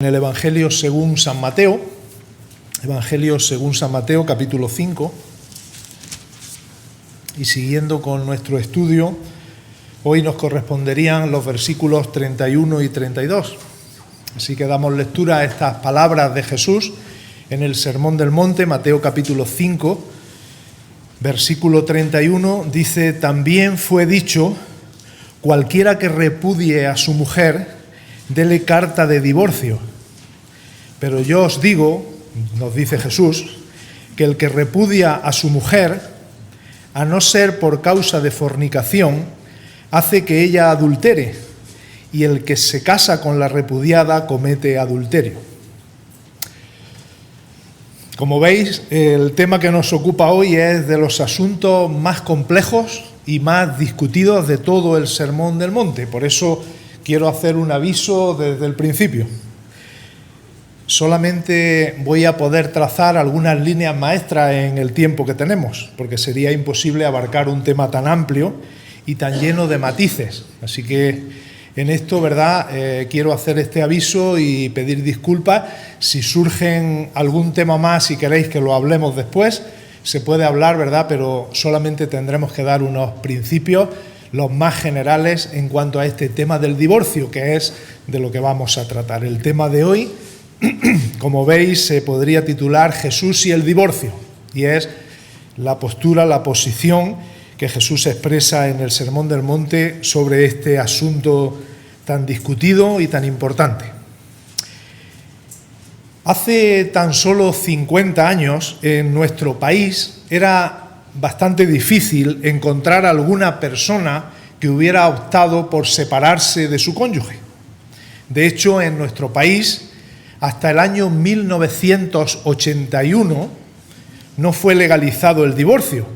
En el Evangelio según San Mateo, capítulo 5, y siguiendo con nuestro estudio, hoy nos corresponderían los versículos 31 y 32. Así que damos lectura a estas palabras de Jesús en el Sermón del Monte, Mateo capítulo 5, versículo 31, dice: también fue dicho, cualquiera que repudie a su mujer, dele carta de divorcio. Pero yo os digo, nos dice Jesús, que el que repudia a su mujer, a no ser por causa de fornicación, hace que ella adultere, y el que se casa con la repudiada comete adulterio. Como veis, el tema que nos ocupa hoy es de los asuntos más complejos y más discutidos de todo el Sermón del Monte. Por eso quiero hacer un aviso desde el principio. Solamente voy a poder trazar algunas líneas maestras en el tiempo que tenemos, porque sería imposible abarcar un tema tan amplio y tan lleno de matices. Así que en esto, quiero hacer este aviso y pedir disculpas. Si surgen algún tema más y queréis que lo hablemos después, se puede hablar, pero solamente tendremos que dar unos principios, los más generales, en cuanto a este tema del divorcio, que es de lo que vamos a tratar. El tema de hoy, como veis, se podría titular Jesús y el divorcio, y es la postura, la posición que Jesús expresa en el Sermón del Monte sobre este asunto tan discutido y tan importante. Hace tan solo 50 años en nuestro país era bastante difícil encontrar alguna persona que hubiera optado por separarse de su cónyuge. De hecho, en nuestro país, hasta el año 1981, no fue legalizado el divorcio.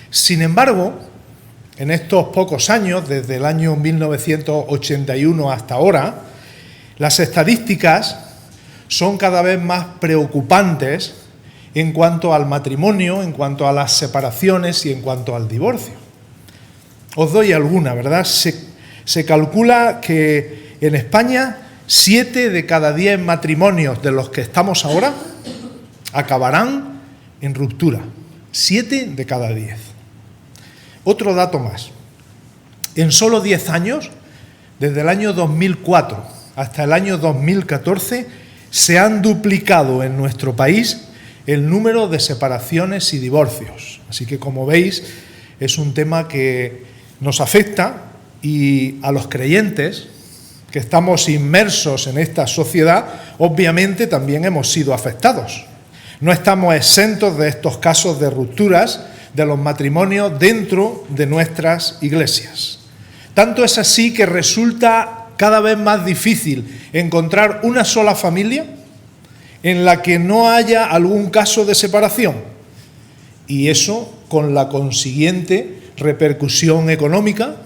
Sin embargo, en estos pocos años, desde el año 1981 hasta ahora, las estadísticas son cada vez más preocupantes en cuanto al matrimonio, en cuanto a las separaciones y en cuanto al divorcio. Os doy alguna, Se calcula que en España 7 de cada 10 matrimonios de los que estamos ahora acabarán en ruptura. 7 de cada 10. Otro dato más. En solo 10 años, desde el año 2004 hasta el año 2014, se han duplicado en nuestro país el número de separaciones y divorcios. Así que, como veis, es un tema que nos afecta, y a los creyentes que estamos inmersos en esta sociedad, obviamente también hemos sido afectados. No estamos exentos de estos casos de rupturas de los matrimonios dentro de nuestras iglesias. Tanto es así que resulta cada vez más difícil encontrar una sola familia en la que no haya algún caso de separación, y eso con la consiguiente repercusión económica,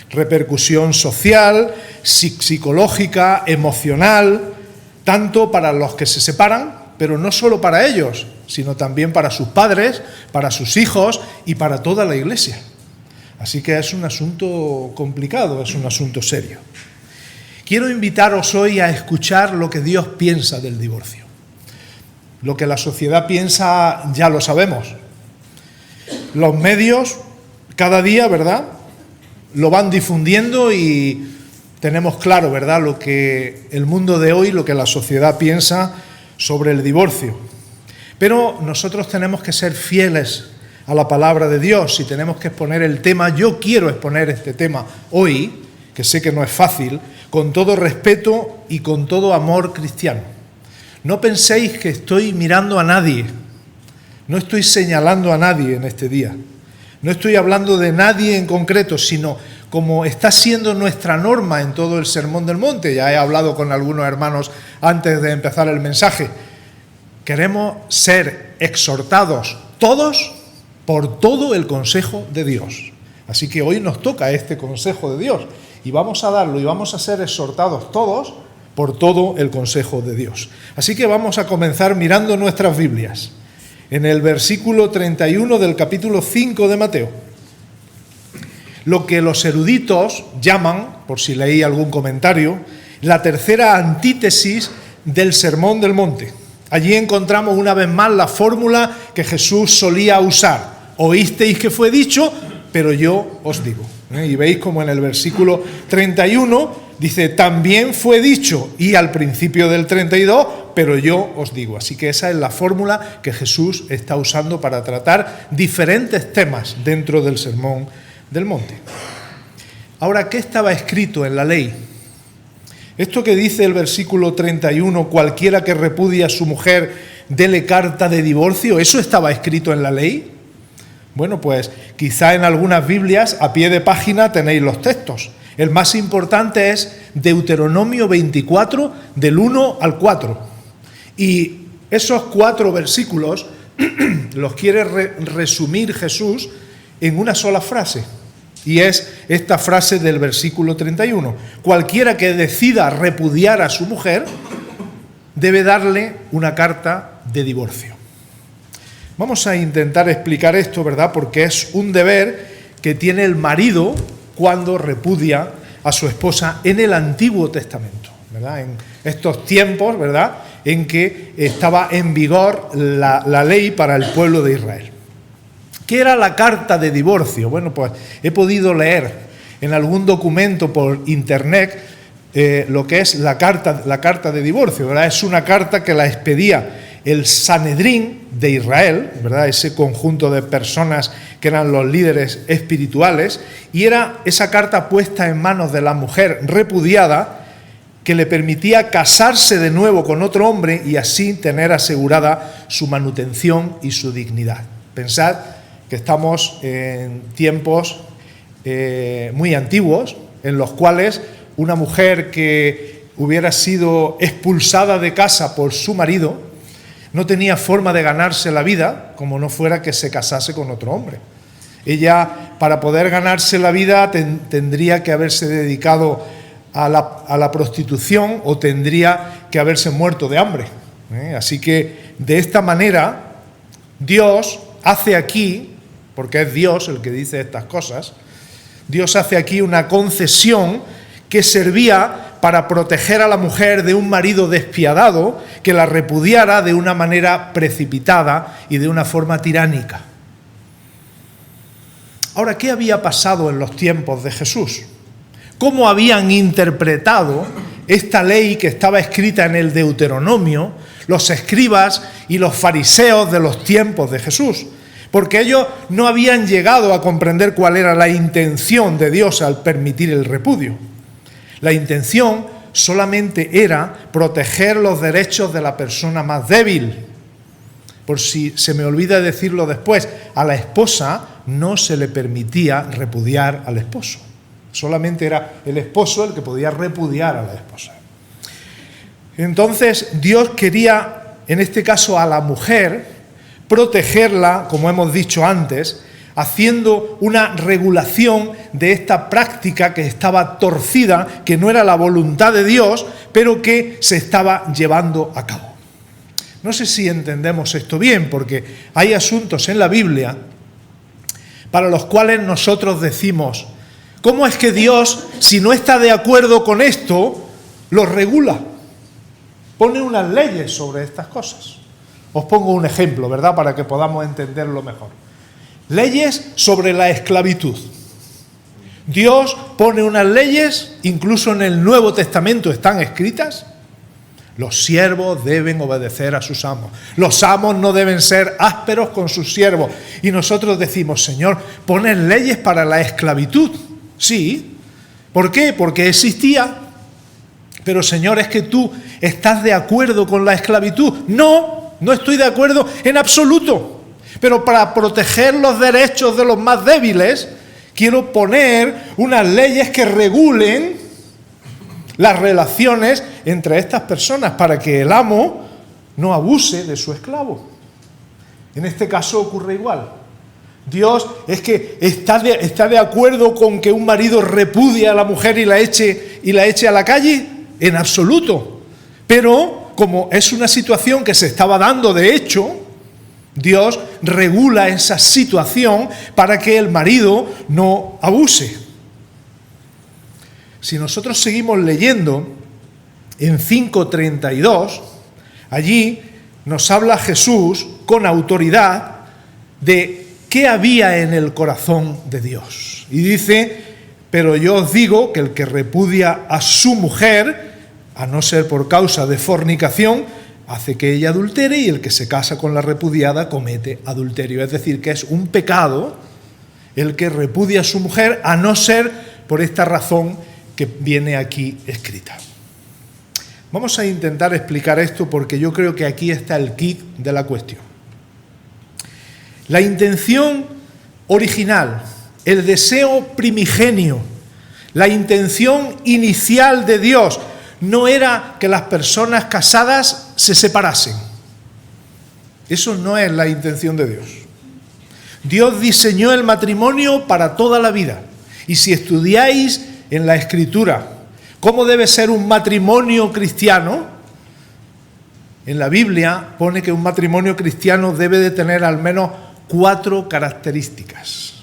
repercusión social, psicológica, emocional, tanto para los que se separan, pero no solo para ellos, sino también para sus padres, para sus hijos y para toda la iglesia. Así que es un asunto complicado, es un asunto serio. Quiero invitaros hoy a escuchar lo que Dios piensa del divorcio. Lo que la sociedad piensa ya lo sabemos. Los medios cada día, lo van difundiendo y tenemos claro, lo que el mundo de hoy, lo que la sociedad piensa sobre el divorcio. Pero nosotros tenemos que ser fieles a la palabra de Dios y tenemos que exponer el tema. Yo quiero exponer este tema hoy, que sé que no es fácil, con todo respeto y con todo amor cristiano. No penséis que estoy mirando a nadie, no estoy señalando a nadie en este día. No estoy hablando de nadie en concreto, sino como está siendo nuestra norma en todo el Sermón del Monte. Ya he hablado con algunos hermanos antes de empezar el mensaje. Queremos ser exhortados todos por todo el consejo de Dios. Así que hoy nos toca este consejo de Dios y vamos a darlo y vamos a ser exhortados todos por todo el consejo de Dios. Así que vamos a comenzar mirando nuestras Biblias. En el versículo 31 del capítulo 5 de Mateo. Lo que los eruditos llaman, por si leí algún comentario, la tercera antítesis del Sermón del Monte. Allí encontramos una vez más la fórmula que Jesús solía usar. Oísteis que fue dicho, pero yo os digo. Y veis como en el versículo 31 dice, también fue dicho, y al principio del 32, pero yo os digo. Así que esa es la fórmula que Jesús está usando para tratar diferentes temas dentro del Sermón del Monte. Ahora, ¿qué estaba escrito en la ley? Esto que dice el versículo 31, cualquiera que repudie a su mujer, dele carta de divorcio, ¿eso estaba escrito en la ley? Bueno, pues quizá en algunas Biblias a pie de página tenéis los textos. El más importante es Deuteronomio 24, del 1 al 4. Y esos 4 versículos los quiere resumir Jesús en una sola frase. Y es esta frase del versículo 31. Cualquiera que decida repudiar a su mujer debe darle una carta de divorcio. Vamos a intentar explicar esto, ¿verdad? Porque es un deber que tiene el marido cuando repudia a su esposa en el Antiguo Testamento, ¿verdad? En estos tiempos, ¿verdad?, en que estaba en vigor la ley para el pueblo de Israel. ¿Qué era la carta de divorcio? Bueno, pues he podido leer en algún documento por internet lo que es la carta de divorcio, ¿verdad? Es una carta que la expedía el Sanedrín de Israel, ¿verdad?, ese conjunto de personas que eran los líderes espirituales, y era esa carta puesta en manos de la mujer repudiada que le permitía casarse de nuevo con otro hombre y así tener asegurada su manutención y su dignidad. Pensad que estamos en tiempos muy antiguos, en los cuales una mujer que hubiera sido expulsada de casa por su marido no tenía forma de ganarse la vida como no fuera que se casase con otro hombre. Ella, para poder ganarse la vida, tendría que haberse dedicado a la prostitución o tendría que haberse muerto de hambre. Así que, de esta manera, Dios hace aquí, porque es Dios el que dice estas cosas, Dios hace aquí una concesión que servía para proteger a la mujer de un marido despiadado que la repudiara de una manera precipitada y de una forma tiránica. Ahora, ¿qué había pasado en los tiempos de Jesús? ¿Cómo habían interpretado esta ley que estaba escrita en el Deuteronomio los escribas y los fariseos de los tiempos de Jesús? Porque ellos no habían llegado a comprender cuál era la intención de Dios al permitir el repudio. La intención solamente era proteger los derechos de la persona más débil. Por si se me olvida decirlo después, a la esposa no se le permitía repudiar al esposo. Solamente era el esposo el que podía repudiar a la esposa. Entonces Dios quería, en este caso a la mujer, protegerla, como hemos dicho antes, haciendo una regulación de esta práctica que estaba torcida, que no era la voluntad de Dios, pero que se estaba llevando a cabo. No sé si entendemos esto bien, porque hay asuntos en la Biblia para los cuales nosotros decimos, ¿cómo es que Dios, si no está de acuerdo con esto, lo regula? Pone unas leyes sobre estas cosas. Os pongo un ejemplo, ¿verdad?, para que podamos entenderlo mejor. Leyes sobre la esclavitud. Dios pone unas leyes, incluso en el Nuevo Testamento están escritas. Los siervos deben obedecer a sus amos. Los amos no deben ser ásperos con sus siervos. Y nosotros decimos, Señor, pones leyes para la esclavitud. Sí. ¿Por qué? Porque existía. Pero, Señor, ¿es que tú estás de acuerdo con la esclavitud? No, no estoy de acuerdo en absoluto. Pero para proteger los derechos de los más débiles, quiero poner unas leyes que regulen las relaciones entre estas personas para que el amo no abuse de su esclavo. En este caso ocurre igual. Dios es que está de acuerdo con que un marido repudie a la mujer y la eche a la calle, en absoluto. Pero como es una situación que se estaba dando de hecho, Dios regula esa situación para que el marido no abuse. Si nosotros seguimos leyendo en 5:32, allí nos habla Jesús con autoridad de qué había en el corazón de Dios. Y dice: pero yo os digo que el que repudia a su mujer, a no ser por causa de fornicación, hace que ella adultere, y el que se casa con la repudiada comete adulterio. Es decir, que es un pecado el que repudia a su mujer, a no ser por esta razón que viene aquí escrita. Vamos a intentar explicar esto porque yo creo que aquí está el quid de la cuestión. La intención original, el deseo primigenio, la intención inicial de Dios no era que las personas casadas se separasen. Eso no es la intención de Dios. Dios diseñó el matrimonio para toda la vida. Y si estudiáis en la Escritura cómo debe ser un matrimonio cristiano, en la Biblia pone que un matrimonio cristiano debe de tener al menos 4 características.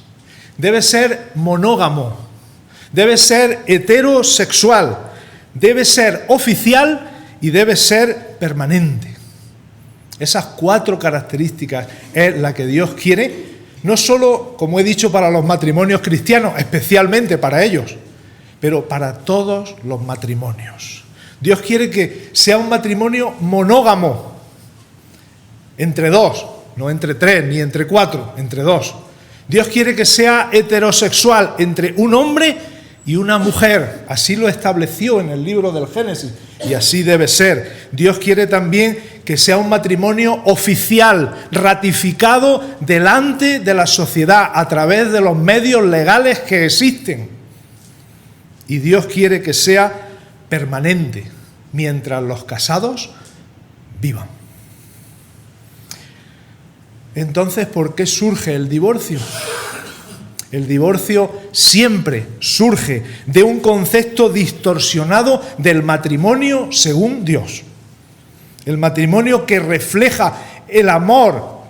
Debe ser monógamo, debe ser heterosexual, debe ser oficial y debe ser permanente. Esas 4 características es la que Dios quiere, no solo, como he dicho, para los matrimonios cristianos, especialmente para ellos, pero para todos los matrimonios. Dios quiere que sea un matrimonio monógamo, entre 2, no entre 3 ni entre 4, entre 2. Dios quiere que sea heterosexual, entre un hombre y una mujer. Así lo estableció en el libro del Génesis y así debe ser. Dios quiere también que sea un matrimonio oficial, ratificado delante de la sociedad a través de los medios legales que existen. Y Dios quiere que sea permanente mientras los casados vivan. Entonces, ¿por qué surge el divorcio? El divorcio siempre surge de un concepto distorsionado del matrimonio según Dios. El matrimonio que refleja el amor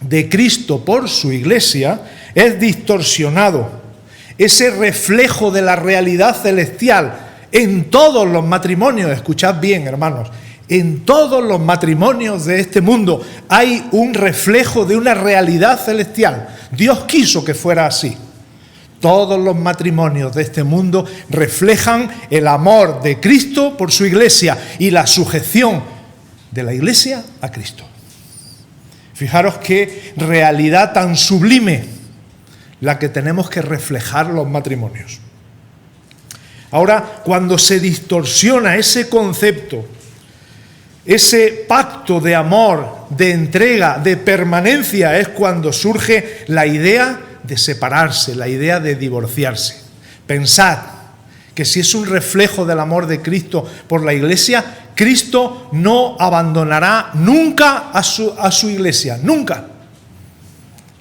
de Cristo por su iglesia es distorsionado. Ese reflejo de la realidad celestial en todos los matrimonios, escuchad bien, hermanos, en todos los matrimonios de este mundo hay un reflejo de una realidad celestial. Dios quiso que fuera así. Todos los matrimonios de este mundo reflejan el amor de Cristo por su iglesia y la sujeción de la iglesia a Cristo. Fijaros qué realidad tan sublime la que tenemos que reflejar los matrimonios. Ahora, cuando se distorsiona ese concepto, ese pacto de amor, de entrega, de permanencia, es cuando surge la idea de separarse, la idea de divorciarse. Pensad que si es un reflejo del amor de Cristo por la iglesia, Cristo no abandonará nunca a su iglesia, nunca.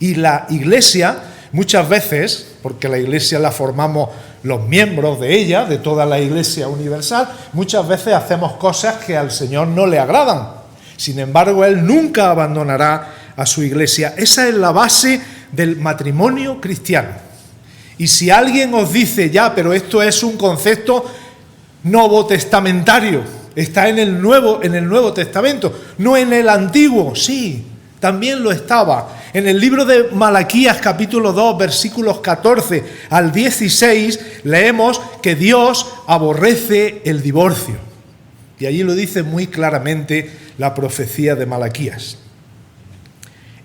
Y la iglesia, muchas veces, porque la iglesia la formamos los miembros de ella, de toda la iglesia universal, muchas veces hacemos cosas que al Señor no le agradan. Sin embargo, Él nunca abandonará a su iglesia. Esa es la base del matrimonio cristiano. Y si alguien os dice, ya, pero esto es un concepto novotestamentario, está en el Nuevo Testamento, no en el Antiguo, sí, también lo estaba. En el libro de Malaquías, capítulo 2, versículos 14 al 16, leemos que Dios aborrece el divorcio. Y allí lo dice muy claramente la profecía de Malaquías.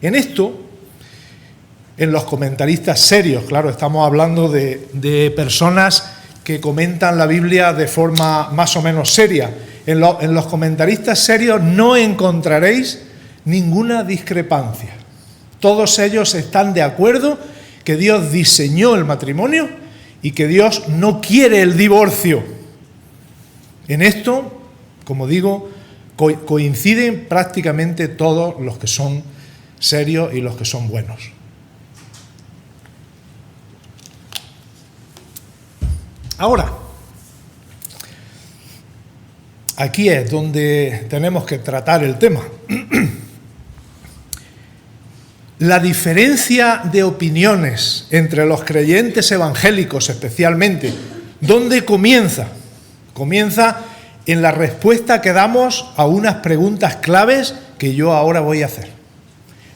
En esto, en los comentaristas serios, claro, estamos hablando de personas que comentan la Biblia de forma más o menos seria. En los comentaristas serios no encontraréis ninguna discrepancia. Todos ellos están de acuerdo que Dios diseñó el matrimonio y que Dios no quiere el divorcio. En esto, como digo, coinciden prácticamente todos los que son serios y los que son buenos. Ahora, aquí es donde tenemos que tratar el tema. La diferencia de opiniones entre los creyentes evangélicos especialmente, ¿dónde comienza? Comienza en la respuesta que damos a unas preguntas claves que yo ahora voy a hacer.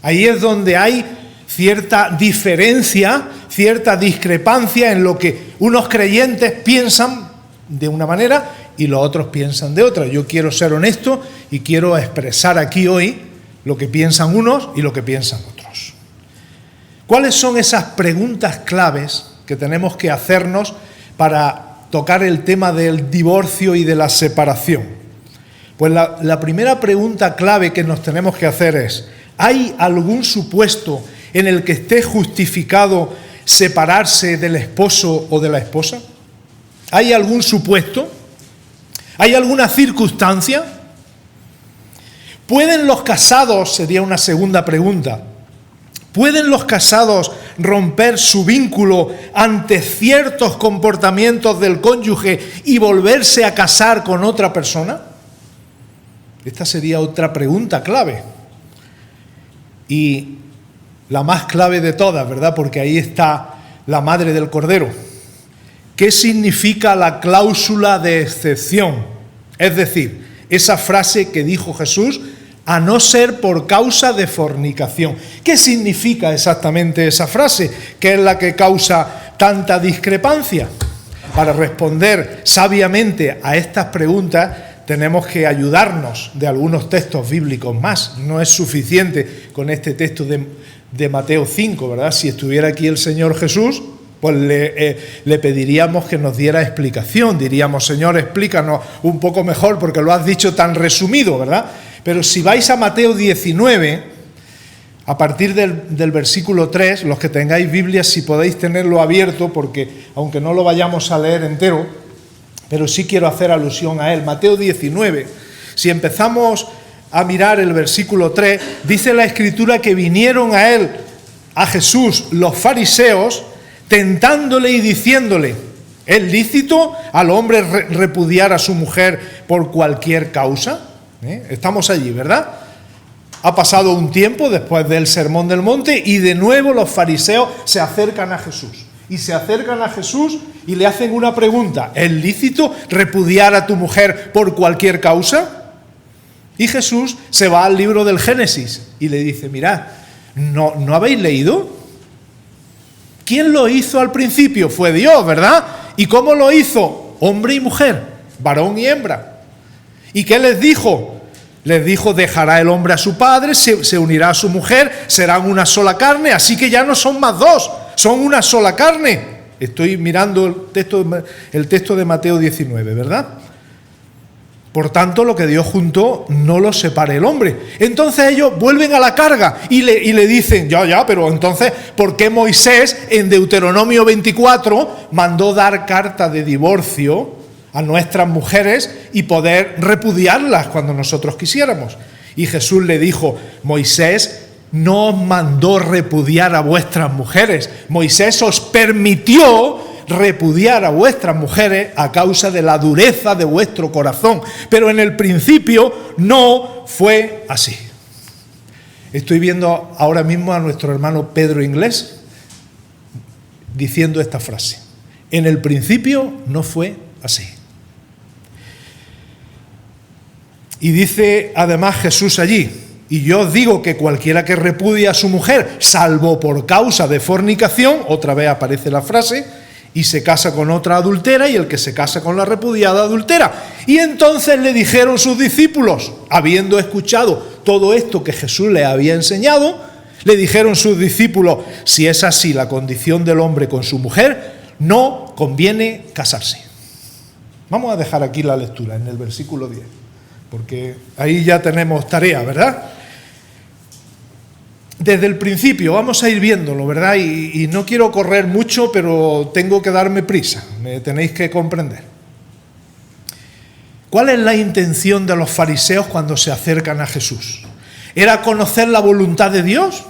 Ahí es donde hay cierta diferencia, cierta discrepancia en lo que unos creyentes piensan de una manera y los otros piensan de otra. Yo quiero ser honesto y quiero expresar aquí hoy lo que piensan unos y lo que piensan otros. ¿Cuáles son esas preguntas claves que tenemos que hacernos para tocar el tema del divorcio y de la separación? Pues la primera pregunta clave que nos tenemos que hacer es: ¿hay algún supuesto en el que esté justificado separarse del esposo o de la esposa? ¿Hay algún supuesto? ¿Hay alguna circunstancia? ¿Pueden los casados, sería una segunda pregunta, ¿pueden los casados romper su vínculo ante ciertos comportamientos del cónyuge y volverse a casar con otra persona? Esta sería otra pregunta clave. Y la más clave de todas, ¿verdad? Porque ahí está la madre del Cordero. ¿Qué significa la cláusula de excepción? Es decir, esa frase que dijo Jesús, a no ser por causa de fornicación. ¿Qué significa exactamente esa frase? ¿Qué es la que causa tanta discrepancia? Para responder sabiamente a estas preguntas tenemos que ayudarnos de algunos textos bíblicos más. No es suficiente con este texto de Mateo 5, ¿verdad? Si estuviera aquí el Señor Jesús, pues le pediríamos que nos diera explicación. Diríamos: Señor, explícanos un poco mejor porque lo has dicho tan resumido, ¿verdad? Pero si vais a Mateo 19, a partir del versículo 3, los que tengáis Biblia, si podéis tenerlo abierto, porque aunque no lo vayamos a leer entero, pero sí quiero hacer alusión a él. Mateo 19, si empezamos a mirar el versículo 3, dice la Escritura que vinieron a él, a Jesús, los fariseos, tentándole y diciéndole: ¿es lícito al hombre repudiar a su mujer por cualquier causa? Estamos allí, ¿verdad? Ha pasado un tiempo después del Sermón del Monte y de nuevo los fariseos se acercan a Jesús. Y se acercan a Jesús y le hacen una pregunta: ¿es lícito repudiar a tu mujer por cualquier causa? Y Jesús se va al libro del Génesis y le dice: mirad, ¿no habéis leído? ¿Quién lo hizo al principio? Fue Dios, ¿verdad? ¿Y cómo lo hizo? Hombre y mujer, varón y hembra. ¿Y qué les dijo? Les dijo: dejará el hombre a su padre, se unirá a su mujer, serán una sola carne, así que ya no son más dos, son una sola carne. Estoy mirando el texto de Mateo 19, ¿verdad? Por tanto, lo que Dios juntó no lo separe el hombre. Entonces ellos vuelven a la carga y le dicen: ya, pero entonces, ¿por qué Moisés en Deuteronomio 24 mandó dar carta de divorcio a nuestras mujeres y poder repudiarlas cuando nosotros quisiéramos? Y Jesús le dijo: Moisés no os mandó repudiar a vuestras mujeres, Moisés os permitió repudiar a vuestras mujeres a causa de la dureza de vuestro corazón, pero en el principio no fue así. Estoy viendo ahora mismo a nuestro hermano Pedro Inglés diciendo esta frase: en el principio no fue así. Y dice además Jesús allí: y yo os digo que cualquiera que repudie a su mujer, salvo por causa de fornicación, otra vez aparece la frase, y se casa con otra adultera, y el que se casa con la repudiada adultera. Y entonces le dijeron sus discípulos, habiendo escuchado todo esto que Jesús les había enseñado, le dijeron sus discípulos: si es así la condición del hombre con su mujer, no conviene casarse. Vamos a dejar aquí la lectura en el versículo 10, porque ahí ya tenemos tarea, ¿verdad? Desde el principio vamos a ir viéndolo, ¿verdad? Y no quiero correr mucho, pero tengo que darme prisa, me tenéis que comprender. ¿Cuál es la intención de los fariseos cuando se acercan a Jesús? ¿Era conocer la voluntad de Dios?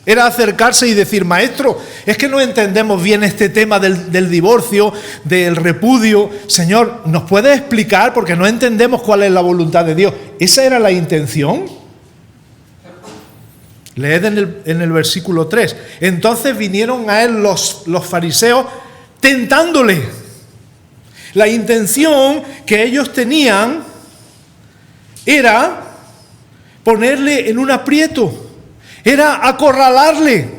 ¿Era acercarse y decir: maestro, es que no entendemos bien este tema del divorcio, del repudio? Señor, ¿nos puedes explicar? Porque no entendemos cuál es la voluntad de Dios. ¿Esa era la intención? Leed en el versículo 3. Entonces vinieron a él los fariseos tentándole. La intención que ellos tenían era ponerle en un aprieto, era acorralarle,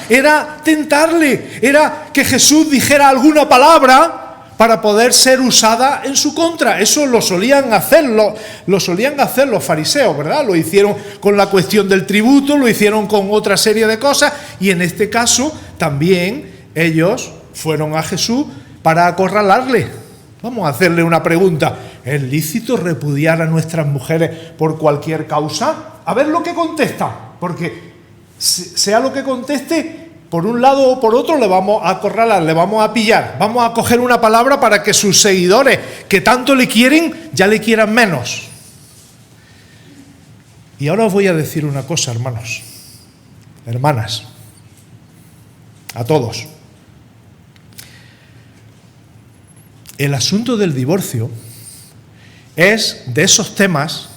era tentarle, era que Jesús dijera alguna palabra para poder ser usada en su contra. Eso lo solían hacer los fariseos, ¿verdad? Lo hicieron con la cuestión del tributo, lo hicieron con otra serie de cosas, y en este caso también ellos fueron a Jesús para acorralarle. Vamos a hacerle una pregunta. ¿Es lícito repudiar a nuestras mujeres por cualquier causa? A ver lo que contesta, porque sea lo que conteste, por un lado o por otro le vamos a acorralar, le vamos a pillar, vamos a coger una palabra para que sus seguidores, que tanto le quieren, ya le quieran menos. Y ahora os voy a decir una cosa, hermanos, hermanas, a todos. El asunto del divorcio es de esos temas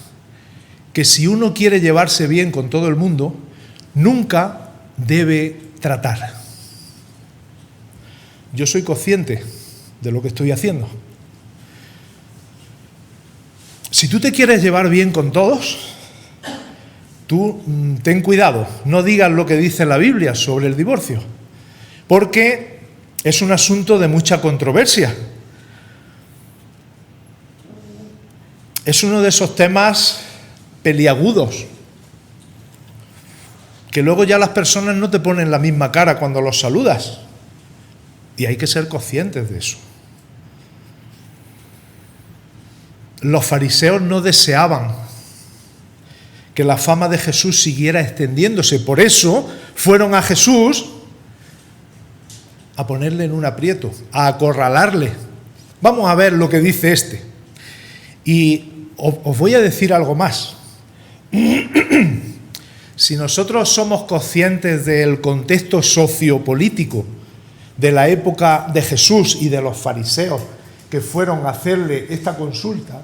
que si uno quiere llevarse bien con todo el mundo, nunca debe tratar. Yo soy consciente de lo que estoy haciendo. Si tú te quieres llevar bien con todos, tú ten cuidado, no digas lo que dice la Biblia sobre el divorcio, porque es un asunto de mucha controversia. Es uno de esos temas peliagudos, que luego ya las personas no te ponen la misma cara cuando los saludas. Y hay que ser conscientes de eso. Los fariseos no deseaban que la fama de Jesús siguiera extendiéndose. Por eso fueron a Jesús a ponerle en un aprieto, a acorralarle. Vamos a ver lo que dice este. Y os voy a decir algo más. Si nosotros somos conscientes del contexto sociopolítico de la época de Jesús y de los fariseos que fueron a hacerle esta consulta,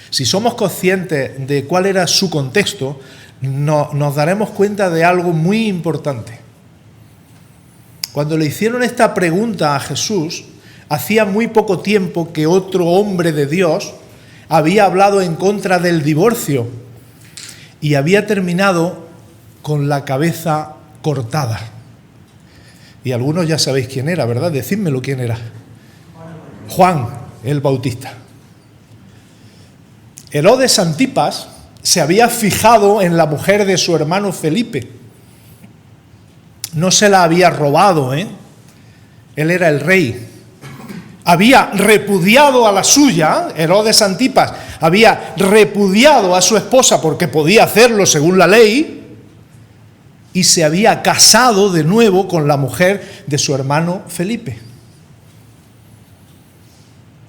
si somos conscientes de cuál era su contexto, nos daremos cuenta de algo muy importante. Cuando le hicieron esta pregunta a Jesús, hacía muy poco tiempo que otro hombre de Dios había hablado en contra del divorcio y había terminado con la cabeza cortada. Y algunos ya sabéis quién era, ¿verdad? Decídmelo quién era. Juan el Bautista. Herodes Antipas se había fijado en la mujer de su hermano Felipe. No se la había robado, ¿eh? Él era el rey. Había repudiado a la suya, Herodes Antipas había repudiado a su esposa porque podía hacerlo según la ley, y se había casado de nuevo con la mujer de su hermano Felipe.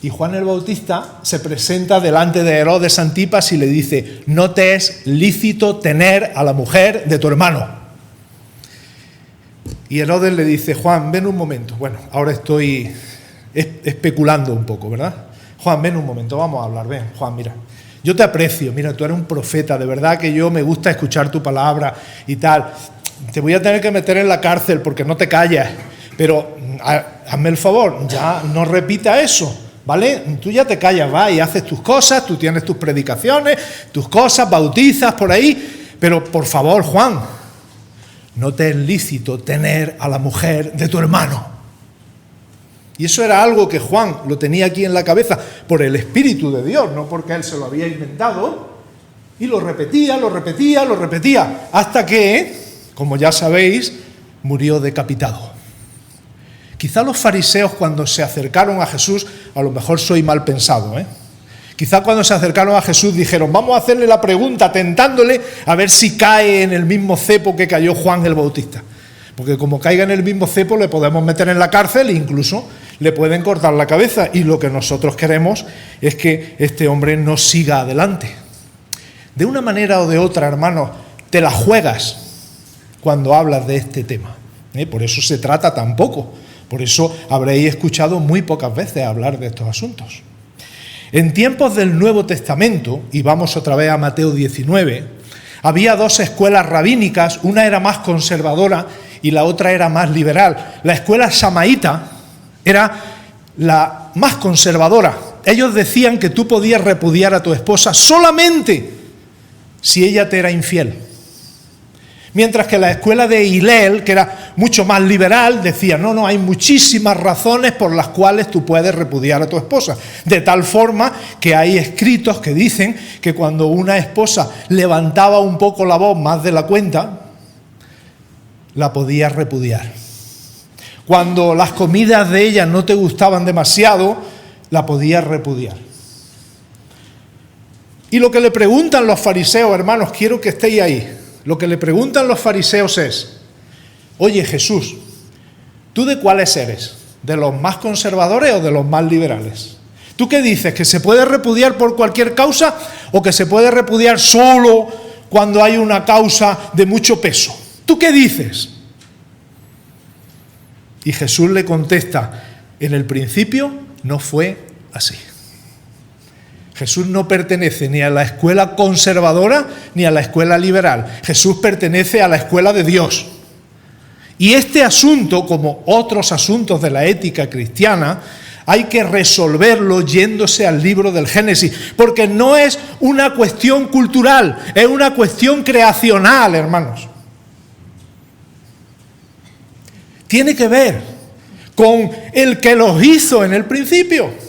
Y Juan el Bautista se presenta delante de Herodes Antipas y le dice: no te es lícito tener a la mujer de tu hermano. Y Herodes le dice: Juan, ven un momento. Bueno, ahora estoy especulando un poco, ¿verdad? Juan, ven un momento, vamos a hablar. Ven, Juan, mira, yo te aprecio, mira, tú eres un profeta, de verdad que yo me gusta escuchar tu palabra y tal. Te voy a tener que meter en la cárcel porque no te callas, pero hazme el favor, ya no repita eso, ¿vale? Tú ya te callas, va, y haces tus cosas, tú tienes tus predicaciones, tus cosas, bautizas por ahí, pero por favor, Juan, no te es lícito tener a la mujer de tu hermano. Y eso era algo que Juan lo tenía aquí en la cabeza por el Espíritu de Dios, no porque él se lo había inventado, y lo repetía, hasta que, como ya sabéis, murió decapitado. Quizá los fariseos, cuando se acercaron a Jesús, a lo mejor soy mal pensado, quizá cuando se acercaron a Jesús dijeron: vamos a hacerle la pregunta, tentándole a ver si cae en el mismo cepo que cayó Juan el Bautista. Porque como caiga en el mismo cepo le podemos meter en la cárcel e incluso le pueden cortar la cabeza. Y lo que nosotros queremos es que este hombre no siga adelante. De una manera o de otra, hermanos, te la juegas cuando hablas de este tema. Por eso se trata tan poco. Por eso habréis escuchado muy pocas veces hablar de estos asuntos. En tiempos del Nuevo Testamento, y vamos otra vez a Mateo 19, había dos escuelas rabínicas, una era más conservadora y la otra era más liberal. La escuela samaíta era la más conservadora. Ellos decían que tú podías repudiar a tu esposa solamente si ella te era infiel. Mientras que la escuela de Hillel, que era mucho más liberal, decía, no, hay muchísimas razones por las cuales tú puedes repudiar a tu esposa. De tal forma que hay escritos que dicen que cuando una esposa levantaba un poco la voz más de la cuenta, la podías repudiar. Cuando las comidas de ella no te gustaban demasiado, la podías repudiar. Y lo que le preguntan los fariseos, hermanos, quiero que estéis ahí. Lo que le preguntan los fariseos es, oye Jesús, ¿tú de cuáles eres? ¿De los más conservadores o de los más liberales? ¿Tú qué dices? ¿Que se puede repudiar por cualquier causa o que se puede repudiar solo cuando hay una causa de mucho peso? ¿Tú qué dices? Y Jesús le contesta, en el principio no fue así. Jesús no pertenece ni a la escuela conservadora ni a la escuela liberal. Jesús pertenece a la escuela de Dios. Y este asunto, como otros asuntos de la ética cristiana, hay que resolverlo yéndose al libro del Génesis, porque no es una cuestión cultural, es una cuestión creacional, hermanos. Tiene que ver con el que los hizo en el principio.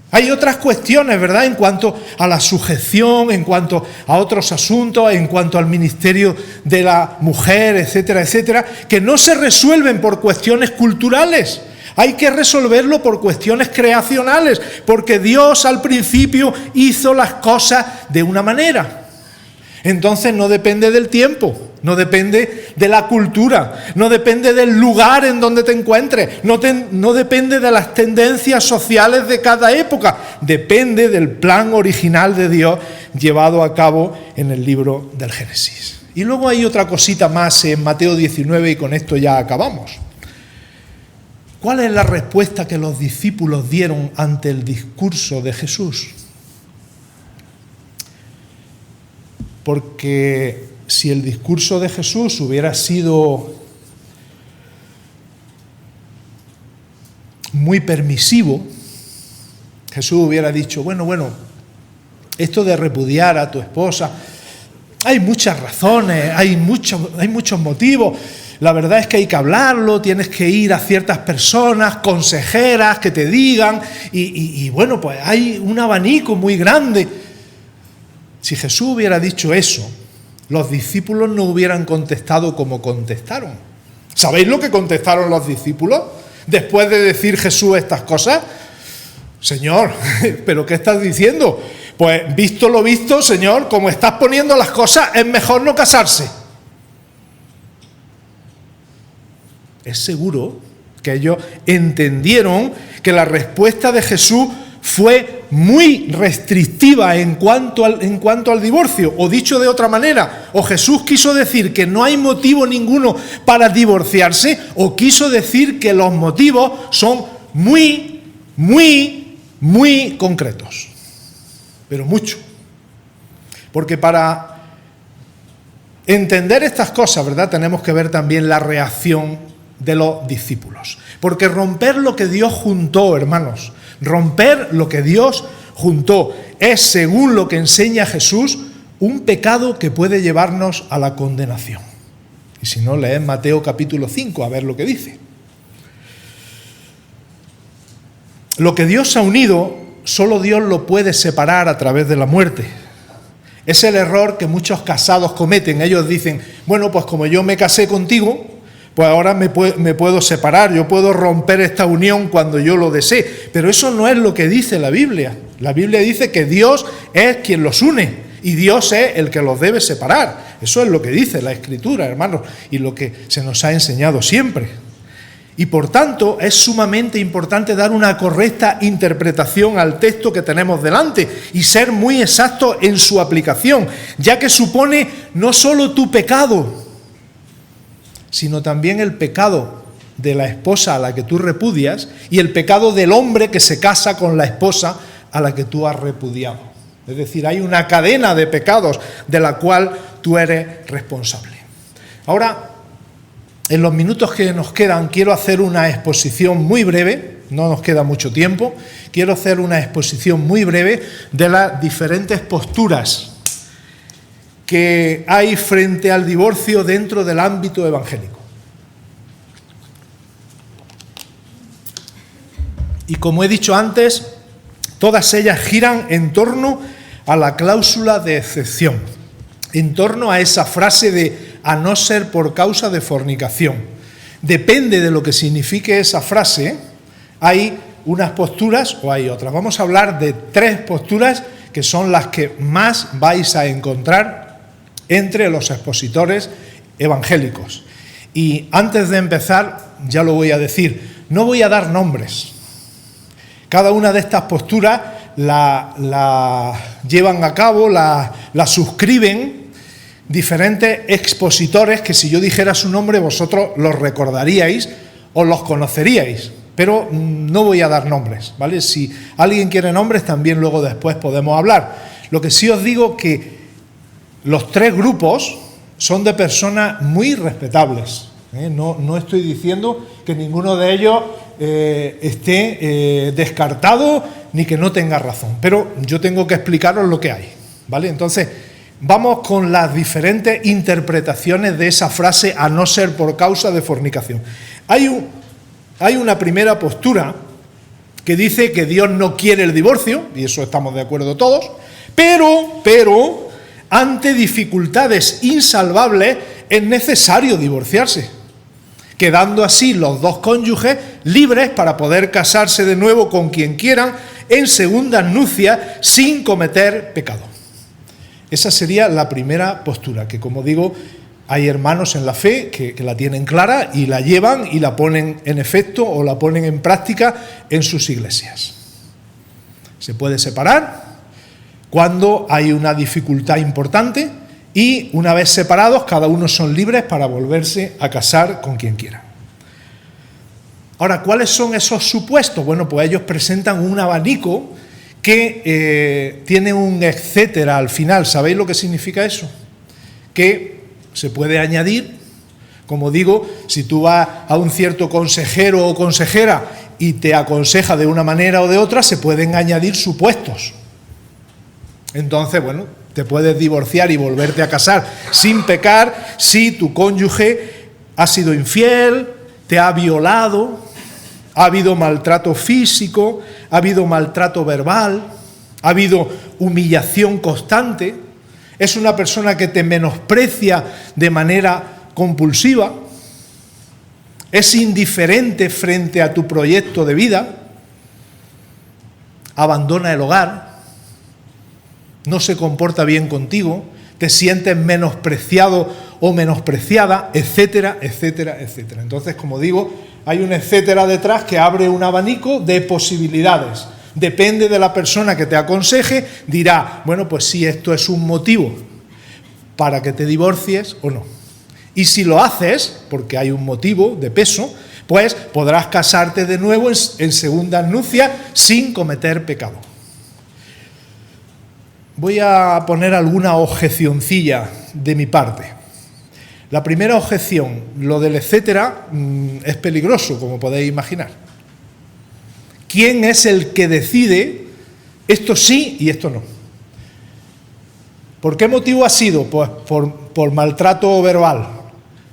Hay otras cuestiones, ¿verdad?, en cuanto a la sujeción, en cuanto a otros asuntos, en cuanto al ministerio de la mujer, etcétera, etcétera, que no se resuelven por cuestiones culturales. Hay que resolverlo por cuestiones creacionales, porque Dios al principio hizo las cosas de una manera. Entonces no depende del tiempo, no depende de la cultura, no depende del lugar en donde te encuentres, no depende de las tendencias sociales de cada época, depende del plan original de Dios llevado a cabo en el libro del Génesis. Y luego hay otra cosita más en Mateo 19 y con esto ya acabamos. ¿Cuál es la respuesta que los discípulos dieron ante el discurso de Jesús? Porque si el discurso de Jesús hubiera sido muy permisivo, Jesús hubiera dicho, bueno, esto de repudiar a tu esposa, hay muchas razones, hay muchos motivos. La verdad es que hay que hablarlo, tienes que ir a ciertas personas, consejeras, que te digan, y bueno, pues hay un abanico muy grande. Si Jesús hubiera dicho eso, los discípulos no hubieran contestado como contestaron. ¿Sabéis lo que contestaron los discípulos después de decir Jesús estas cosas? Señor, ¿pero qué estás diciendo? Pues visto lo visto, Señor, como estás poniendo las cosas, es mejor no casarse. Es seguro que ellos entendieron que la respuesta de Jesús fue muy restrictiva en cuanto al divorcio, o dicho de otra manera, o Jesús quiso decir que no hay motivo ninguno para divorciarse, o quiso decir que los motivos son muy concretos, pero mucho. Porque para entender estas cosas, ¿verdad?, tenemos que ver también la reacción de los discípulos. Porque romper lo que Dios juntó, hermanos, romper lo que Dios juntó es, según lo que enseña Jesús, un pecado que puede llevarnos a la condenación. Y si no, leed Mateo capítulo 5, a ver lo que dice. Lo que Dios ha unido, solo Dios lo puede separar a través de la muerte. Es el error que muchos casados cometen. Ellos dicen, bueno, pues como yo me casé contigo, pues ahora me puedo separar, yo puedo romper esta unión cuando yo lo desee. Pero eso no es lo que dice la Biblia. La Biblia dice que Dios es quien los une y Dios es el que los debe separar. Eso es lo que dice la Escritura, hermanos, y lo que se nos ha enseñado siempre. Y por tanto es sumamente importante dar una correcta interpretación al texto que tenemos delante y ser muy exacto en su aplicación, ya que supone no solo tu pecado, sino también el pecado de la esposa a la que tú repudias y el pecado del hombre que se casa con la esposa a la que tú has repudiado. Es decir, hay una cadena de pecados de la cual tú eres responsable. Ahora, en los minutos que nos quedan, quiero hacer una exposición muy breve no nos queda mucho tiempo, quiero hacer una exposición muy breve de las diferentes posturas que hay frente al divorcio dentro del ámbito evangélico. Y como he dicho antes, todas ellas giran en torno a la cláusula de excepción, en torno a esa frase de a no ser por causa de fornicación. Depende de lo que signifique esa frase, hay unas posturas o hay otras. Vamos a hablar de 3 posturas que son las que más vais a encontrar entre los expositores evangélicos. Y antes de empezar, ya lo voy a decir, no voy a dar nombres. Cada una de estas posturas la llevan a cabo, la suscriben diferentes expositores que si yo dijera su nombre vosotros los recordaríais o los conoceríais, pero no voy a dar nombres, ¿vale? Si alguien quiere nombres también luego después podemos hablar. Lo que sí os digo que los 3 grupos son de personas muy respetables, ¿eh? No estoy diciendo que ninguno de ellos esté descartado ni que no tenga razón, pero yo tengo que explicaros lo que hay, ¿vale? Entonces, vamos con las diferentes interpretaciones de esa frase a no ser por causa de fornicación. Hay una primera postura que dice que Dios no quiere el divorcio, y eso estamos de acuerdo todos, pero ante dificultades insalvables es necesario divorciarse, quedando así los 2 cónyuges libres para poder casarse de nuevo con quien quieran en segundas nupcias sin cometer pecado. Esa sería la primera postura, que como digo, hay hermanos en la fe que la tienen clara y la llevan y la ponen en efecto o la ponen en práctica en sus iglesias. Se puede separar cuando hay una dificultad importante y una vez separados cada uno son libres para volverse a casar con quien quiera. Ahora, ¿cuáles son esos supuestos? Bueno, pues ellos presentan un abanico que tiene un etcétera al final. ¿Sabéis lo que significa eso? Que se puede añadir, como digo, si tú vas a un cierto consejero o consejera y te aconseja de una manera o de otra, se pueden añadir supuestos. Entonces, bueno, te puedes divorciar y volverte a casar sin pecar si tu cónyuge ha sido infiel, te ha violado, ha habido maltrato físico, ha habido maltrato verbal, ha habido humillación constante, es una persona que te menosprecia de manera compulsiva, es indiferente frente a tu proyecto de vida, abandona el hogar, no se comporta bien contigo, te sientes menospreciado o menospreciada, etcétera, etcétera, etcétera. Entonces, como digo, hay un etcétera detrás que abre un abanico de posibilidades. Depende de la persona que te aconseje, dirá, bueno, pues sí, esto es un motivo para que te divorcies o no. Y si lo haces, porque hay un motivo de peso, pues podrás casarte de nuevo en segundas nupcias sin cometer pecado. Voy a poner alguna objecioncilla de mi parte. La primera objeción, lo del etcétera, es peligroso, como podéis imaginar. ¿Quién es el que decide esto sí y esto no? ¿Por qué motivo ha sido? Pues por maltrato verbal,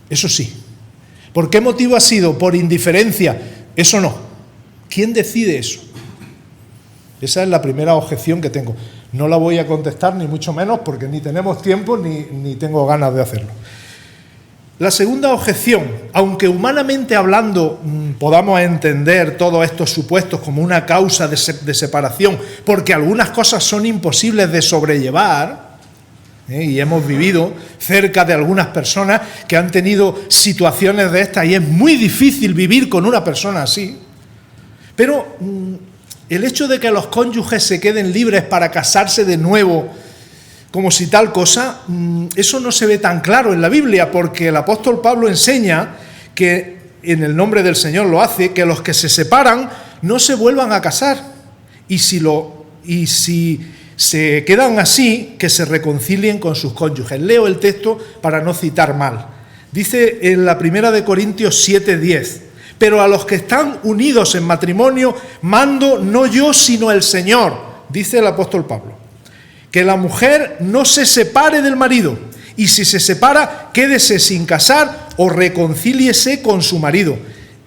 eso sí. ¿Por qué motivo ha sido? Por indiferencia, eso no. ¿Quién decide eso? Esa es la primera objeción que tengo. No la voy a contestar ni mucho menos porque ni tenemos tiempo ni tengo ganas de hacerlo. La segunda objeción, aunque humanamente hablando podamos entender todos estos supuestos como una causa de separación, porque algunas cosas son imposibles de sobrellevar, y hemos vivido cerca de algunas personas que han tenido situaciones de estas y es muy difícil vivir con una persona así, pero el hecho de que los cónyuges se queden libres para casarse de nuevo como si tal cosa, eso no se ve tan claro en la Biblia, porque el apóstol Pablo enseña que, en el nombre del Señor lo hace, que los que se separan no se vuelvan a casar, y si se quedan así, que se reconcilien con sus cónyuges. Leo el texto para no citar mal. Dice en la 1 Corintios 7:10, Pero a los que están unidos en matrimonio, mando no yo, sino el Señor, dice el apóstol Pablo. Que la mujer no se separe del marido, y si se separa, quédese sin casar o reconcíliese con su marido.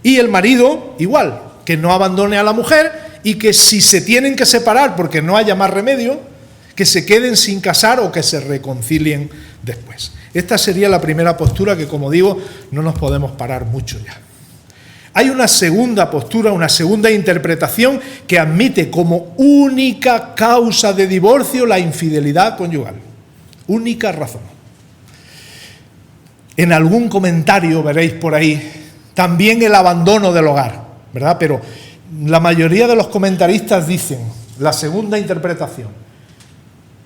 Y el marido, igual, que no abandone a la mujer, y que si se tienen que separar porque no haya más remedio, que se queden sin casar o que se reconcilien después. Esta sería la primera postura que, como digo, no nos podemos parar mucho ya. Hay una segunda postura, una segunda interpretación que admite como única causa de divorcio la infidelidad conyugal. Única razón. En algún comentario veréis por ahí también el abandono del hogar, ¿verdad? Pero la mayoría de los comentaristas dicen la segunda interpretación.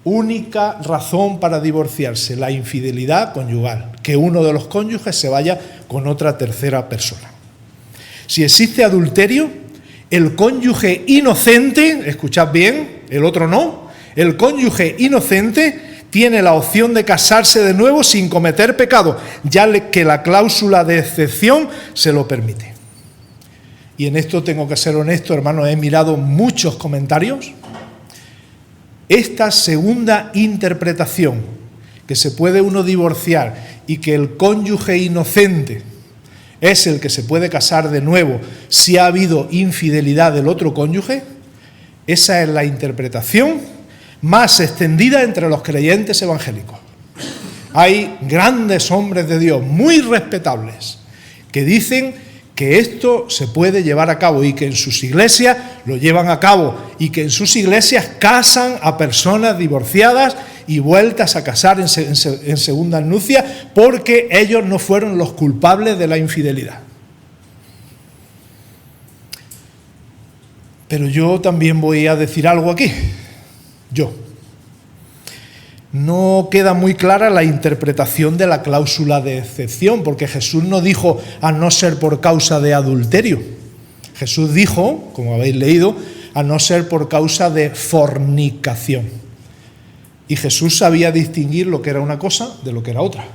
Única razón para divorciarse, la infidelidad conyugal, que uno de los cónyuges se vaya con otra tercera persona. Si existe adulterio, el cónyuge inocente, escuchad bien, el otro no, el cónyuge inocente tiene la opción de casarse de nuevo sin cometer pecado, ya que la cláusula de excepción se lo permite. Y en esto tengo que ser honesto, hermanos, he mirado muchos comentarios. Esta segunda interpretación, que se puede uno divorciar y que el cónyuge inocente es el que se puede casar de nuevo si ha habido infidelidad del otro cónyuge, esa es la interpretación más extendida entre los creyentes evangélicos. Hay grandes hombres de Dios, muy respetables, que dicen que esto se puede llevar a cabo y que en sus iglesias lo llevan a cabo y que en sus iglesias casan a personas divorciadas y vueltas a casar en segunda nupcia porque ellos no fueron los culpables de la infidelidad. Pero yo también voy a decir algo aquí. No queda muy clara la interpretación de la cláusula de excepción, porque Jesús no dijo a no ser por causa de adulterio. Jesús dijo, como habéis leído, a no ser por causa de fornicación. Y Jesús sabía distinguir lo que era una cosa de lo que era otra.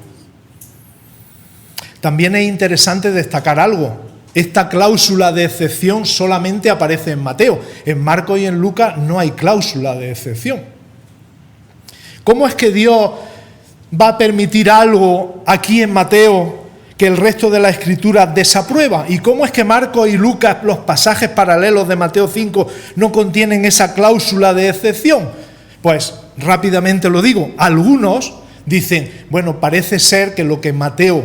También es interesante destacar algo. Esta cláusula de excepción solamente aparece en Mateo. En Marcos y en Lucas no hay cláusula de excepción. ¿Cómo es que Dios va a permitir algo aquí en Mateo que el resto de la Escritura desaprueba? ¿Y cómo es que Marcos y Lucas, los pasajes paralelos de Mateo 5, no contienen esa cláusula de excepción? Pues rápidamente lo digo. Algunos dicen, bueno, parece ser que lo que Mateo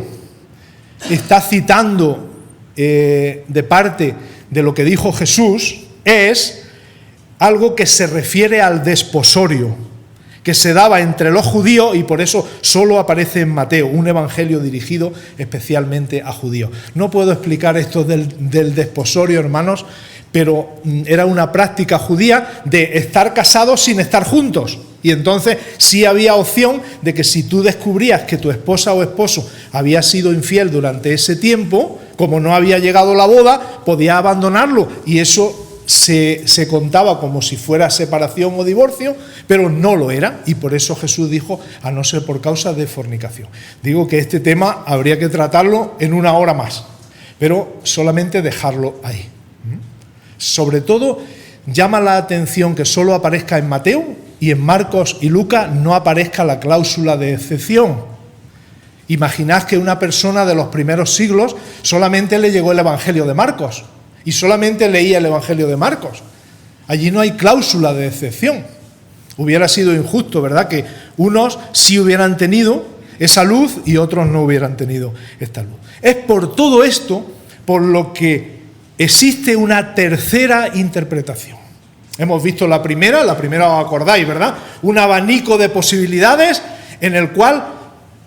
está citando de parte de lo que dijo Jesús es algo que se refiere al desposorio que se daba entre los judíos y por eso solo aparece en Mateo, un evangelio dirigido especialmente a judíos. No puedo explicar esto del desposorio, hermanos, pero era una práctica judía de estar casados sin estar juntos. Y entonces sí había opción de que si tú descubrías que tu esposa o esposo había sido infiel durante ese tiempo, como no había llegado la boda, podías abandonarlo y eso se contaba como si fuera separación o divorcio, pero no lo era, y por eso Jesús dijo a no ser por causa de fornicación. Digo que este tema habría que tratarlo en una hora más, pero solamente dejarlo ahí. Sobre todo, llama la atención que solo aparezca en Mateo y en Marcos y Lucas no aparezca la cláusula de excepción. Imaginad que una persona de los primeros siglos solamente le llegó el Evangelio de Marcos y solamente leía el Evangelio de Marcos. Allí no hay cláusula de excepción. Hubiera sido injusto, ¿verdad?, que unos sí hubieran tenido esa luz y otros no hubieran tenido esta luz. Es por todo esto por lo que existe una tercera interpretación. Hemos visto la primera os acordáis, ¿verdad? Un abanico de posibilidades en el cual,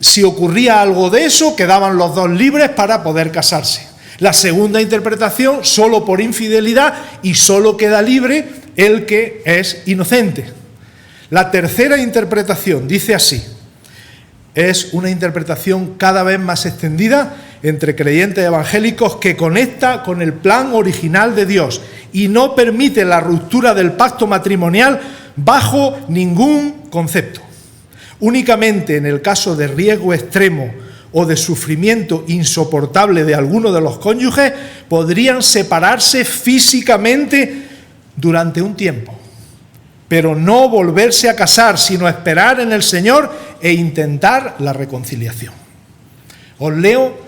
si ocurría algo de eso, quedaban los dos libres para poder casarse. La segunda interpretación, solo por infidelidad y solo queda libre el que es inocente. La tercera interpretación dice así, es una interpretación cada vez más extendida entre creyentes evangélicos que conecta con el plan original de Dios y no permite la ruptura del pacto matrimonial bajo ningún concepto. Únicamente en el caso de riesgo extremo o de sufrimiento insoportable de alguno de los cónyuges, podrían separarse físicamente durante un tiempo, pero no volverse a casar, sino esperar en el Señor e intentar la reconciliación. Os leo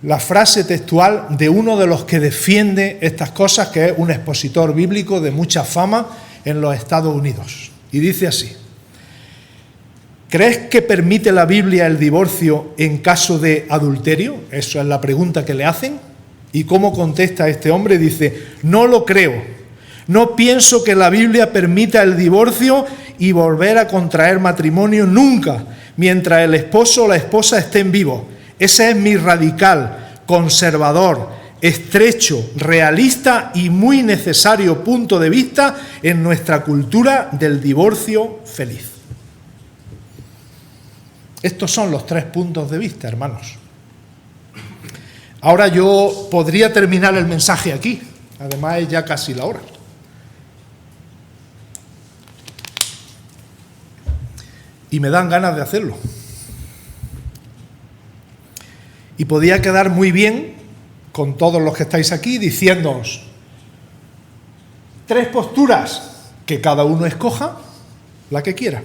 la frase textual de uno de los que defiende estas cosas, que es un expositor bíblico de mucha fama en los Estados Unidos. Y dice así: ¿crees que permite la Biblia el divorcio en caso de adulterio? Eso es la pregunta que le hacen. ¿Y cómo contesta este hombre? Dice: no lo creo. No pienso que la Biblia permita el divorcio y volver a contraer matrimonio nunca, mientras el esposo o la esposa estén vivos. Ese es mi radical, conservador, estrecho, realista y muy necesario punto de vista en nuestra cultura del divorcio feliz. Estos son los 3 puntos de vista, hermanos. Ahora yo podría terminar el mensaje aquí, además es ya casi la hora. Y me dan ganas de hacerlo. Y podía quedar muy bien con todos los que estáis aquí diciéndoos 3 posturas, que cada uno escoja la que quiera.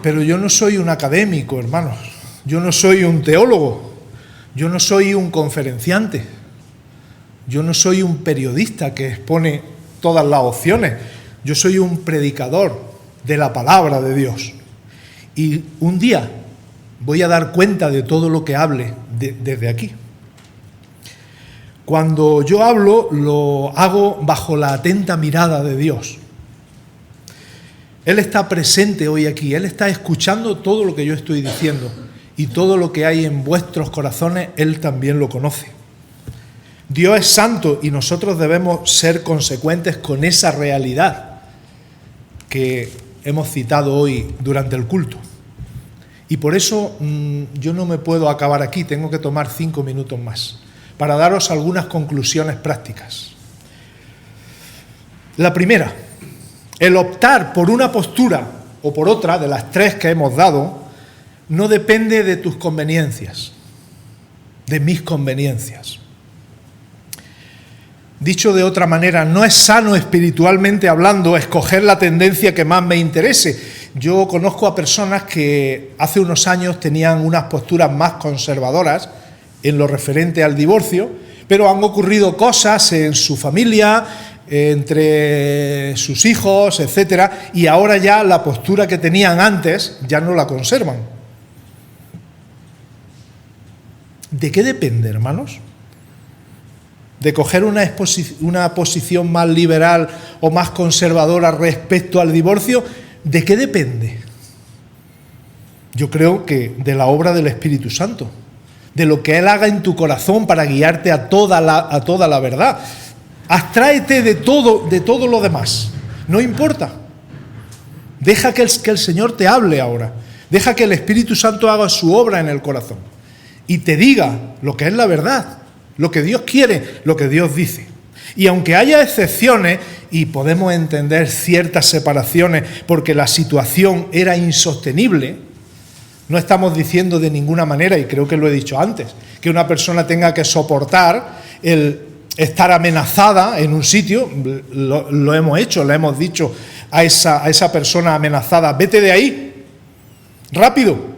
Pero yo no soy un académico, hermanos. Yo no soy un teólogo. Yo no soy un conferenciante. Yo no soy un periodista que expone todas las opciones. Yo soy un predicador de la palabra de Dios. Y un día voy a dar cuenta de todo lo que hable desde aquí. Cuando yo hablo, lo hago bajo la atenta mirada de Dios. Él está presente hoy aquí, Él está escuchando todo lo que yo estoy diciendo y todo lo que hay en vuestros corazones, Él también lo conoce. Dios es santo y nosotros debemos ser consecuentes con esa realidad que hemos citado hoy durante el culto. Y por eso yo no me puedo acabar aquí, tengo que tomar 5 minutos más para daros algunas conclusiones prácticas. La primera: el optar por una postura o por otra de las 3 que hemos dado no depende de tus conveniencias, de mis conveniencias. Dicho de otra manera, no es sano espiritualmente hablando escoger la tendencia que más me interese. Yo conozco a personas que hace unos años tenían unas posturas más conservadoras en lo referente al divorcio, pero han ocurrido cosas en su familia, entre sus hijos, etcétera, y ahora ya la postura que tenían antes ya no la conservan. ¿De qué depende, hermanos? ¿De coger una posición más liberal o más conservadora respecto al divorcio? ¿De qué depende? Yo creo que de la obra del Espíritu Santo, de lo que Él haga en tu corazón para guiarte a toda la verdad. Abstráete de todo lo demás, no importa. Deja que el Señor te hable ahora, deja que el Espíritu Santo haga su obra en el corazón y te diga lo que es la verdad, lo que Dios quiere, lo que Dios dice. Y aunque haya excepciones, y podemos entender ciertas separaciones porque la situación era insostenible, no estamos diciendo de ninguna manera, y creo que lo he dicho antes, que una persona tenga que soportar el estar amenazada en un sitio. Lo hemos hecho, le hemos dicho a esa persona amenazada: vete de ahí, rápido.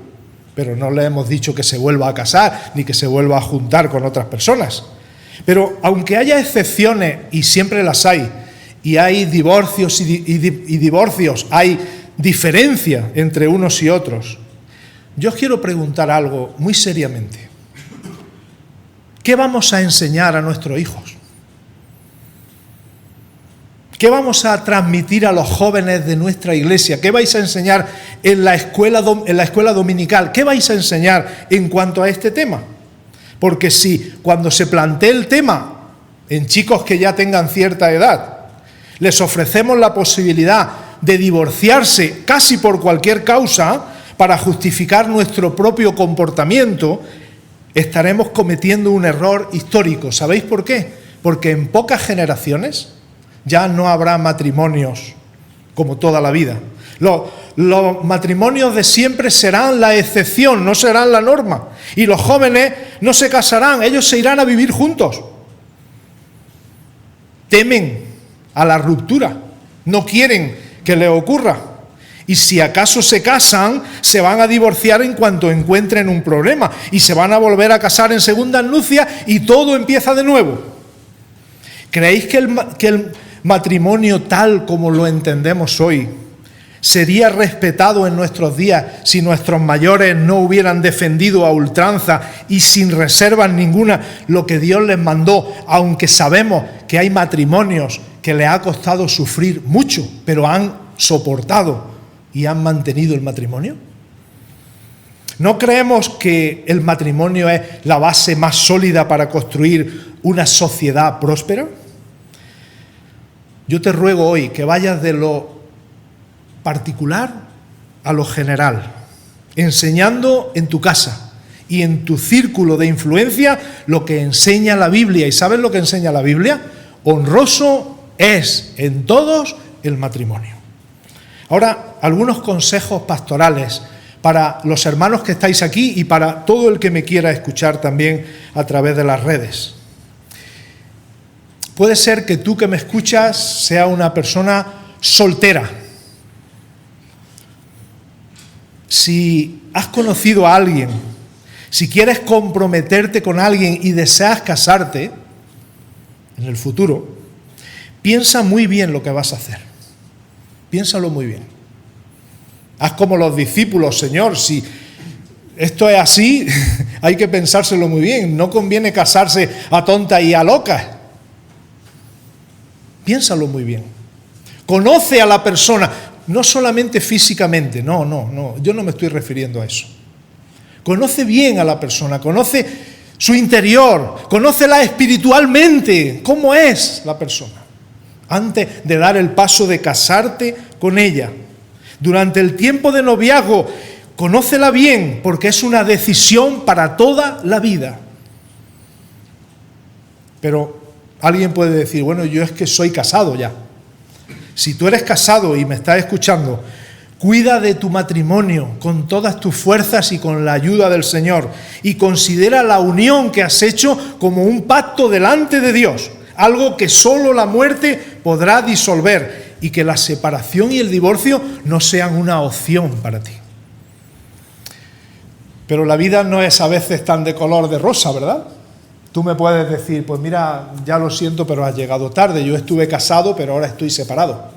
Pero no le hemos dicho que se vuelva a casar ni que se vuelva a juntar con otras personas. Pero aunque haya excepciones, y siempre las hay, y hay divorcios y divorcios, hay diferencia entre unos y otros, yo os quiero preguntar algo muy seriamente. ¿Qué vamos a enseñar a nuestros hijos? ¿Qué vamos a transmitir a los jóvenes de nuestra iglesia? ¿Qué vais a enseñar en la escuela dominical? ¿Qué vais a enseñar en cuanto a este tema? Porque si cuando se plantee el tema en chicos que ya tengan cierta edad, les ofrecemos la posibilidad de divorciarse casi por cualquier causa para justificar nuestro propio comportamiento, estaremos cometiendo un error histórico. ¿Sabéis por qué? Porque en pocas generaciones ya no habrá matrimonios como toda la vida. Los matrimonios de siempre serán la excepción, no serán la norma. Y los jóvenes no se casarán, ellos se irán a vivir juntos. Temen a la ruptura, no quieren que les ocurra. Y si acaso se casan, se van a divorciar en cuanto encuentren un problema y se van a volver a casar en segundas nupcias y todo empieza de nuevo. ¿Creéis que el matrimonio tal como lo entendemos hoy sería respetado en nuestros días si nuestros mayores no hubieran defendido a ultranza y sin reservas ninguna lo que Dios les mandó, aunque sabemos que hay matrimonios que les ha costado sufrir mucho, pero han soportado y han mantenido el matrimonio? ¿No creemos que el matrimonio es la base más sólida para construir una sociedad próspera? Yo te ruego hoy que vayas de lo particular a lo general, enseñando en tu casa y en tu círculo de influencia lo que enseña la Biblia. ¿Y sabes lo que enseña la Biblia? Honroso es en todos el matrimonio. Ahora, algunos consejos pastorales para los hermanos que estáis aquí y para todo el que me quiera escuchar también a través de las redes. Puede ser que tú que me escuchas sea una persona soltera. Si has conocido a alguien, si quieres comprometerte con alguien y deseas casarte en el futuro, piensa muy bien lo que vas a hacer. Piénsalo muy bien. Haz como los discípulos, Señor, si esto es así, hay que pensárselo muy bien. No conviene casarse a tonta y a loca. Piénsalo muy bien. Conoce a la persona, no solamente físicamente, no, yo no me estoy refiriendo a eso. Conoce bien a la persona, conoce su interior, conócela espiritualmente, cómo es la persona, antes de dar el paso de casarte con ella. Durante el tiempo de noviazgo, conócela bien, porque es una decisión para toda la vida. Pero alguien puede decir, bueno, yo es que soy casado ya. Si tú eres casado y me estás escuchando, cuida de tu matrimonio con todas tus fuerzas y con la ayuda del Señor, y considera la unión que has hecho como un pacto delante de Dios, algo que solo la muerte podrá disolver, y que la separación y el divorcio no sean una opción para ti. Pero la vida no es a veces tan de color de rosa, ¿verdad? Tú me puedes decir, pues mira, ya lo siento, pero has llegado tarde. Yo estuve casado, pero ahora estoy separado.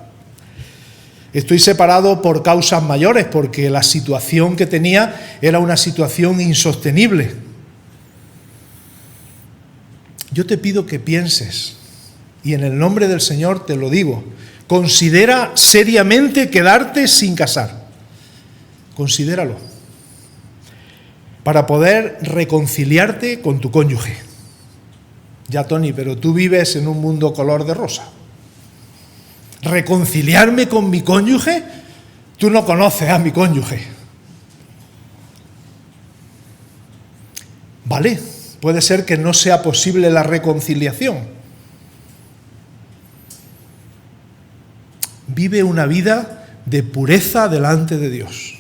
Estoy separado por causas mayores, porque la situación que tenía era una situación insostenible. Yo te pido que pienses, y en el nombre del Señor te lo digo, considera seriamente quedarte sin casar. Considéralo. Para poder reconciliarte con tu cónyuge. Ya, Tony, pero tú vives en un mundo color de rosa. ¿Reconciliarme con mi cónyuge? Tú no conoces a mi cónyuge. Vale, puede ser que no sea posible la reconciliación. Vive una vida de pureza delante de Dios.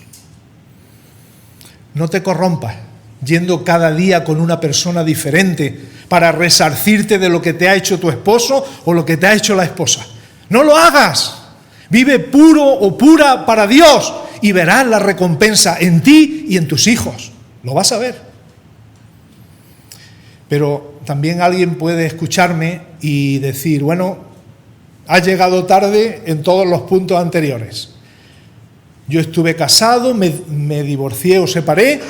No te corrompas yendo cada día con una persona diferente para resarcirte de lo que te ha hecho tu esposo o lo que te ha hecho la esposa. No lo hagas. Vive puro o pura para Dios y verás la recompensa en ti y en tus hijos. Lo vas a ver. Pero también alguien puede escucharme y decir, bueno, has llegado tarde en todos los puntos anteriores. Yo estuve casado, me divorcié o separé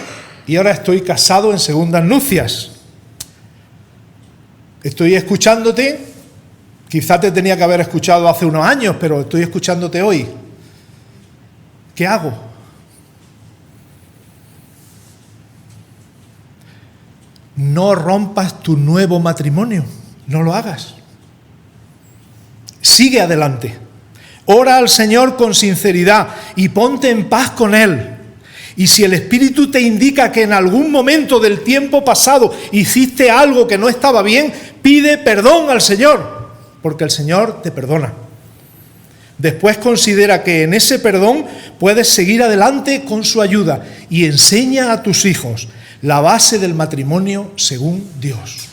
y ahora estoy casado en segundas nupcias. Estoy escuchándote, quizá te tenía que haber escuchado hace unos años, pero estoy escuchándote hoy. ¿Qué hago? No rompas tu nuevo matrimonio, no lo hagas. Sigue adelante. Ora al Señor con sinceridad y ponte en paz con Él. Y si el Espíritu te indica que en algún momento del tiempo pasado hiciste algo que no estaba bien, pide perdón al Señor, porque el Señor te perdona. Después considera que en ese perdón puedes seguir adelante con su ayuda y enseña a tus hijos la base del matrimonio según Dios.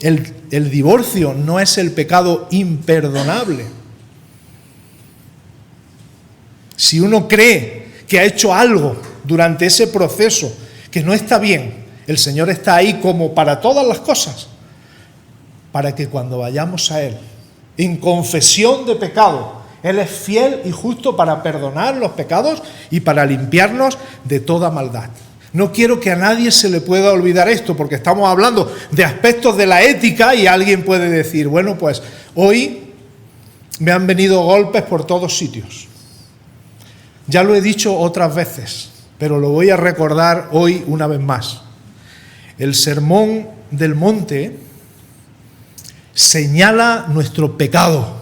El divorcio no es el pecado imperdonable. Si uno cree que ha hecho algo durante ese proceso que no está bien, el Señor está ahí como para todas las cosas, para que cuando vayamos a Él en confesión de pecado, Él es fiel y justo para perdonar los pecados y para limpiarnos de toda maldad. No quiero que a nadie se le pueda olvidar esto, porque estamos hablando de aspectos de la ética y alguien puede decir, bueno, pues hoy me han venido golpes por todos sitios. Ya lo he dicho otras veces, pero lo voy a recordar hoy una vez más. El Sermón del Monte señala nuestro pecado.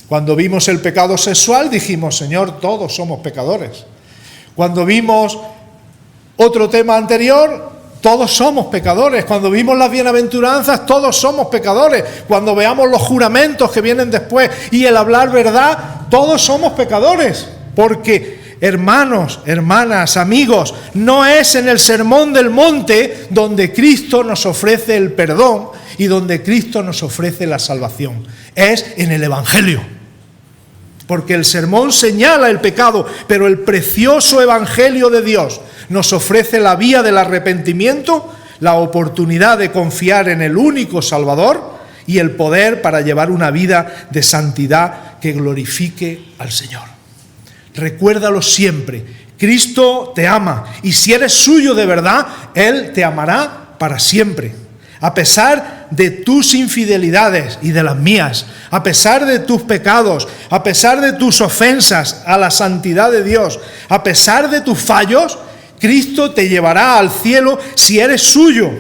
Cuando vimos el pecado sexual dijimos, Señor, todos somos pecadores. Cuando vimos otro tema anterior, todos somos pecadores. Cuando vimos las bienaventuranzas, todos somos pecadores. Cuando veamos los juramentos que vienen después y el hablar verdad, todos somos pecadores. Porque, hermanos, hermanas, amigos, no es en el Sermón del Monte donde Cristo nos ofrece el perdón y donde Cristo nos ofrece la salvación. Es en el Evangelio. Porque el sermón señala el pecado, pero el precioso Evangelio de Dios nos ofrece la vía del arrepentimiento, la oportunidad de confiar en el único Salvador y el poder para llevar una vida de santidad que glorifique al Señor. Recuérdalo siempre, Cristo te ama y si eres suyo de verdad, Él te amará para siempre. A pesar de tus infidelidades y de las mías, a pesar de tus pecados, a pesar de tus ofensas a la santidad de Dios, a pesar de tus fallos, Cristo te llevará al cielo si eres suyo,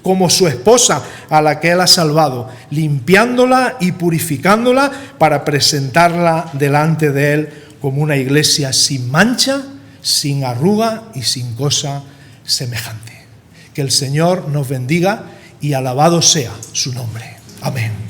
como su esposa a la que Él ha salvado, limpiándola y purificándola para presentarla delante de Él como una iglesia sin mancha, sin arruga y sin cosa semejante. Que el Señor nos bendiga y alabado sea su nombre. Amén.